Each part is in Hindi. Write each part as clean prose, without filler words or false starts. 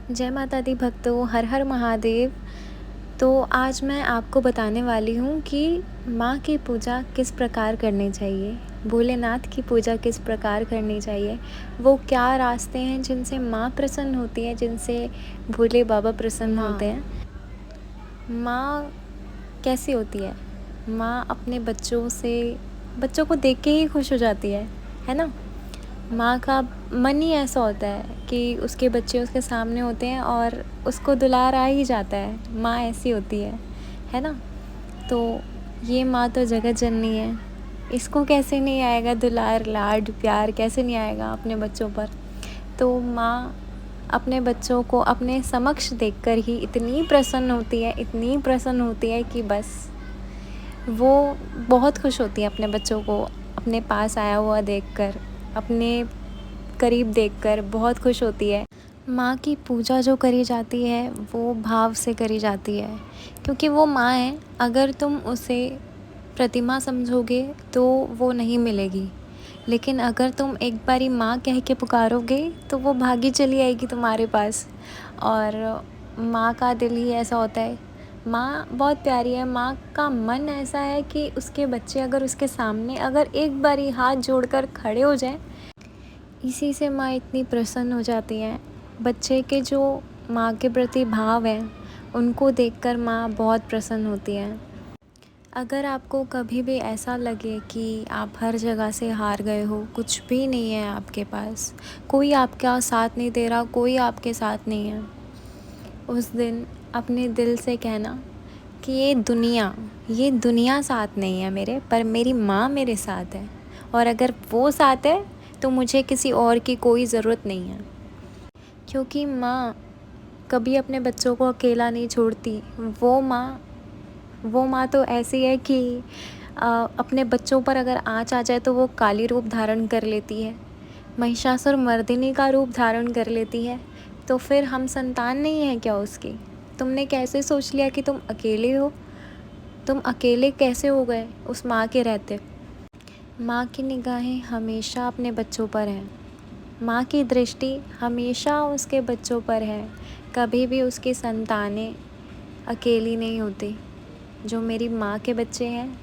जय माता दी भक्तों, हर हर महादेव। तो आज मैं आपको बताने वाली हूँ कि माँ की पूजा किस प्रकार करनी चाहिए, भोलेनाथ की पूजा किस प्रकार करनी चाहिए, वो क्या रास्ते हैं जिनसे माँ प्रसन्न होती है, जिनसे भोले बाबा प्रसन्न होते हैं। माँ कैसी होती है? माँ अपने बच्चों को देख के ही खुश हो जाती है ना। माँ का मन ही ऐसा होता है कि उसके बच्चे उसके सामने होते हैं और उसको दुलार आ ही जाता है। माँ ऐसी होती है ना। तो ये माँ तो जगत जननी है, इसको कैसे नहीं आएगा दुलार, लाड, प्यार कैसे नहीं आएगा अपने बच्चों पर। तो माँ अपने बच्चों को अपने समक्ष देखकर ही इतनी प्रसन्न होती है कि बस वो बहुत खुश होती है अपने बच्चों को अपने पास आया हुआ देखकर, अपने करीब देखकर बहुत खुश होती है। माँ की पूजा जो करी जाती है वो भाव से करी जाती है, क्योंकि वो माँ है। अगर तुम उसे प्रतिमा समझोगे तो वो नहीं मिलेगी, लेकिन अगर तुम एक बारी माँ कह के पुकारोगे तो वो भागी चली आएगी तुम्हारे पास। और माँ का दिल ही ऐसा होता है, माँ बहुत प्यारी है। माँ का मन ऐसा है कि उसके बच्चे अगर उसके सामने अगर एक बारी हाथ जोड़कर खड़े हो जाएं, इसी से माँ इतनी प्रसन्न हो जाती हैं। बच्चे के जो माँ के प्रति भाव हैं उनको देखकर माँ बहुत प्रसन्न होती हैं। अगर आपको कभी भी ऐसा लगे कि आप हर जगह से हार गए हो, कुछ भी नहीं है आपके पास, कोई आपका साथ नहीं दे रहा, कोई आपके साथ नहीं है, उस दिन अपने दिल से कहना कि ये दुनिया साथ नहीं है मेरे, पर मेरी माँ मेरे साथ है, और अगर वो साथ है तो मुझे किसी और की कोई ज़रूरत नहीं है। क्योंकि माँ कभी अपने बच्चों को अकेला नहीं छोड़ती। वो माँ तो ऐसी है कि अपने बच्चों पर अगर आँच आ जाए तो वो काली रूप धारण कर लेती है, महिषासुर मर्दिनी का रूप धारण कर लेती है। तो फिर हम संतान नहीं है क्या उसकी? तुमने कैसे सोच लिया कि तुम अकेले हो? तुम अकेले कैसे हो गए उस माँ के रहते? माँ की निगाहें हमेशा अपने बच्चों पर हैं, माँ की दृष्टि हमेशा उसके बच्चों पर है। कभी भी उसकी संतानें अकेली नहीं होती। जो मेरी माँ के बच्चे हैं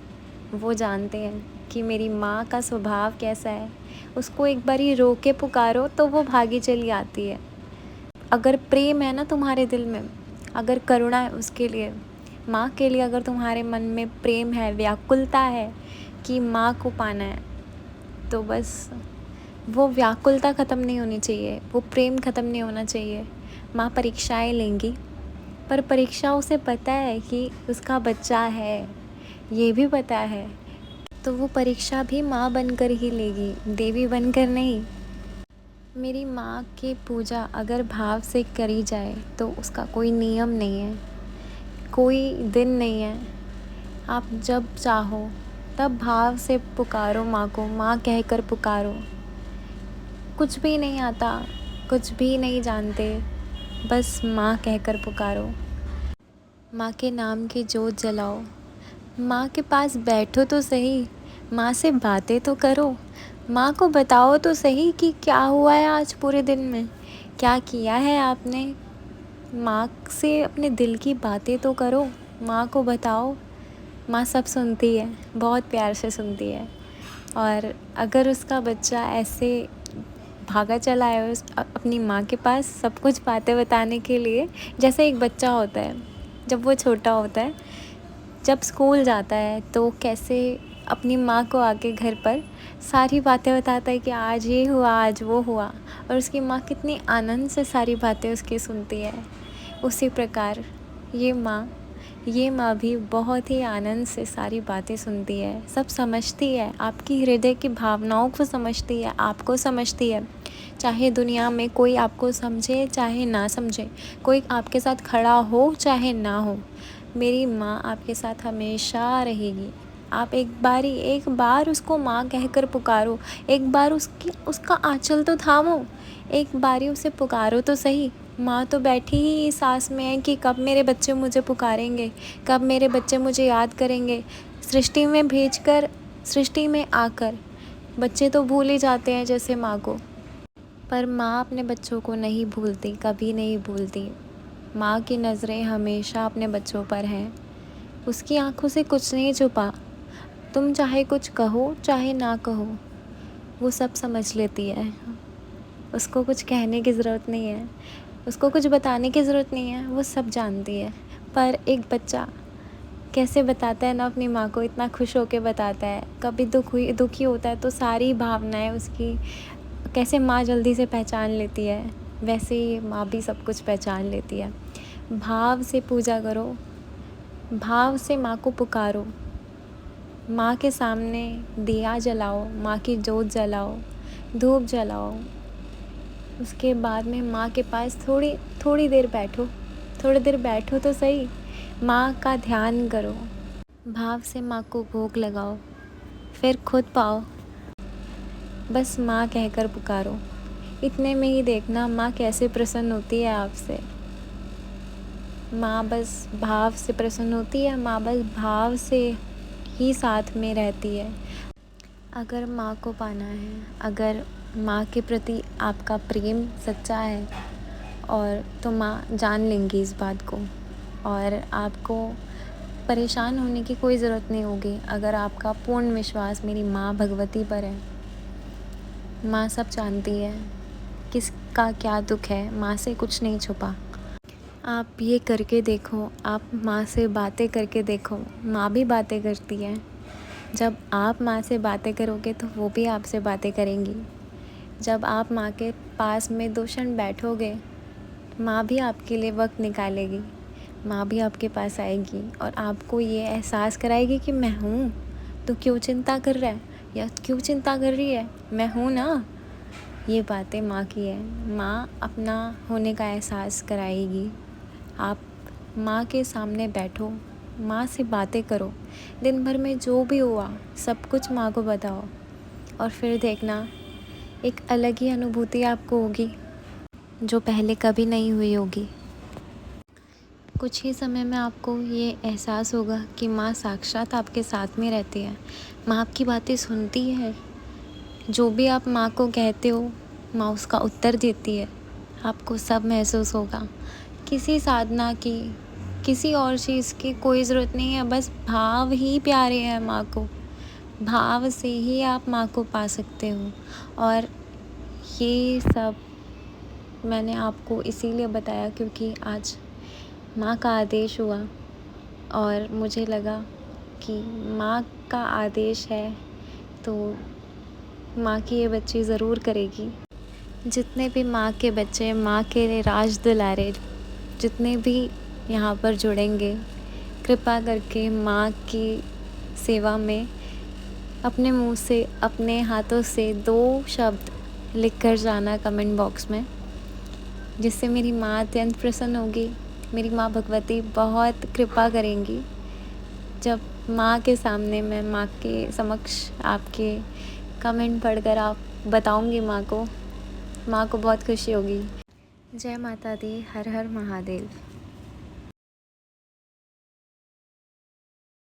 वो जानते हैं कि मेरी माँ का स्वभाव कैसा है। उसको एक बारी रो के पुकारो तो वो भागी चली आती है। अगर प्रेम है ना तुम्हारे दिल में, अगर करुणा है उसके लिए, माँ के लिए, अगर तुम्हारे मन में प्रेम है, व्याकुलता है कि माँ को पाना है, तो बस वो व्याकुलता ख़त्म नहीं होनी चाहिए, वो प्रेम ख़त्म नहीं होना चाहिए। माँ परीक्षाएं लेंगी, पर परीक्षा उसे पता है कि उसका बच्चा है, ये भी पता है, तो वो परीक्षा भी माँ बनकर ही लेगी, देवी बनकर नहीं। मेरी माँ की पूजा अगर भाव से करी जाए तो उसका कोई नियम नहीं है, कोई दिन नहीं है। आप जब चाहो तब भाव से पुकारो माँ को, माँ कहकर पुकारो। कुछ भी नहीं आता, कुछ भी नहीं जानते, बस माँ कहकर पुकारो। माँ के नाम की जोत जलाओ, माँ के पास बैठो तो सही, माँ से बातें तो करो, माँ को बताओ तो सही कि क्या हुआ है आज पूरे दिन में, क्या किया है आपने। माँ से अपने दिल की बातें तो करो, माँ को बताओ। माँ सब सुनती है, बहुत प्यार से सुनती है। और अगर उसका बच्चा ऐसे भागा चला है अपनी माँ के पास सब कुछ बातें बताने के लिए, जैसे एक बच्चा होता है जब वो छोटा होता है, जब स्कूल जाता है तो कैसे अपनी माँ को आके घर पर सारी बातें बताता है कि आज ये हुआ, आज वो हुआ, और उसकी माँ कितनी आनंद से सारी बातें उसकी सुनती है। उसी प्रकार ये माँ भी बहुत ही आनंद से सारी बातें सुनती है, सब समझती है, आपकी हृदय की भावनाओं को समझती है, आपको समझती है। चाहे दुनिया में कोई आपको समझे चाहे ना समझे, कोई आपके साथ खड़ा हो चाहे ना हो, मेरी माँ आपके साथ हमेशा रहेगी। आप एक बार उसको माँ कहकर पुकारो, एक बार उसका आँचल तो थामो, एक बारी उसे पुकारो तो सही। माँ तो बैठी ही इस आस में है कि कब मेरे बच्चे मुझे पुकारेंगे, कब मेरे बच्चे मुझे याद करेंगे। सृष्टि में आकर बच्चे तो भूल ही जाते हैं जैसे माँ को। पर माँ अपने बच्चों को नहीं भूलती, कभी नहीं भूलती। माँ की नज़रें हमेशा अपने बच्चों पर हैं। उसकी आँखों से कुछ नहीं छुपा। तुम चाहे कुछ कहो चाहे ना कहो, वो सब समझ लेती है। उसको कुछ कहने की ज़रूरत नहीं है, उसको कुछ बताने की ज़रूरत नहीं है, वो सब जानती है। पर एक बच्चा कैसे बताता है ना अपनी माँ को, इतना खुश होके बताता है। कभी दुखी होता है तो सारी भावनाएं उसकी कैसे माँ जल्दी से पहचान लेती है, वैसे ही माँ भी सब कुछ पहचान लेती है। भाव से पूजा करो, भाव से माँ को पुकारो। माँ के सामने दिया जलाओ, माँ की जोत जलाओ, धूप जलाओ। उसके बाद में माँ के पास थोड़ी देर बैठो तो सही। माँ का ध्यान करो, भाव से माँ को भोग लगाओ, फिर खुद पाओ। बस माँ कहकर पुकारो। इतने में ही देखना माँ कैसे प्रसन्न होती है आपसे। माँ बस भाव से प्रसन्न होती है, माँ बस भाव से ही साथ में रहती है। अगर माँ को पाना है, अगर माँ के प्रति आपका प्रेम सच्चा है और तो माँ जान लेंगी इस बात को, और आपको परेशान होने की कोई ज़रूरत नहीं होगी। अगर आपका पूर्ण विश्वास मेरी माँ भगवती पर है, माँ सब जानती है किसका क्या दुख है, माँ से कुछ नहीं छुपा। आप ये करके देखो, आप माँ से बातें करके देखो, माँ भी बातें करती है। जब आप माँ से बातें करोगे तो वो भी आपसे बातें करेंगी। जब आप माँ के पास में 2 क्षण बैठोगे, माँ भी आपके लिए वक्त निकालेगी। माँ भी आपके पास आएगी और आपको ये एहसास कराएगी कि मैं हूँ, तो क्यों चिंता कर रहा है या क्यों चिंता कर रही है, मैं हूँ ना। ये बातें माँ की है। माँ अपना होने का एहसास कराएगी। आप माँ के सामने बैठो, माँ से बातें करो, दिन भर में जो भी हुआ सब कुछ माँ को बताओ, और फिर देखना एक अलग ही अनुभूति आपको होगी जो पहले कभी नहीं हुई होगी। कुछ ही समय में आपको ये एहसास होगा कि माँ साक्षात आपके साथ में रहती है। माँ आपकी बातें सुनती है, जो भी आप माँ को कहते हो माँ उसका उत्तर देती है। आपको सब महसूस होगा। किसी साधना की, किसी और चीज़ की कोई ज़रूरत नहीं है, बस भाव ही प्यारे हैं माँ को। भाव से ही आप माँ को पा सकते हो। और ये सब मैंने आपको इसीलिए बताया क्योंकि आज माँ का आदेश हुआ और मुझे लगा कि माँ का आदेश है तो माँ की ये बच्ची ज़रूर करेगी। जितने भी माँ के बच्चे, माँ के राज दुलारे जितने भी यहाँ पर जुड़ेंगे, कृपा करके माँ की सेवा में अपने मुंह से, अपने हाथों से 2 शब्द लिख कर जाना कमेंट बॉक्स में, जिससे मेरी माँ अत्यंत प्रसन्न होगी। मेरी माँ भगवती बहुत कृपा करेंगी। जब माँ के सामने मैं माँ के समक्ष आपके कमेंट पढ़कर आप बताऊंगी माँ को बहुत खुशी होगी। जय माता दी, हर हर महादेव।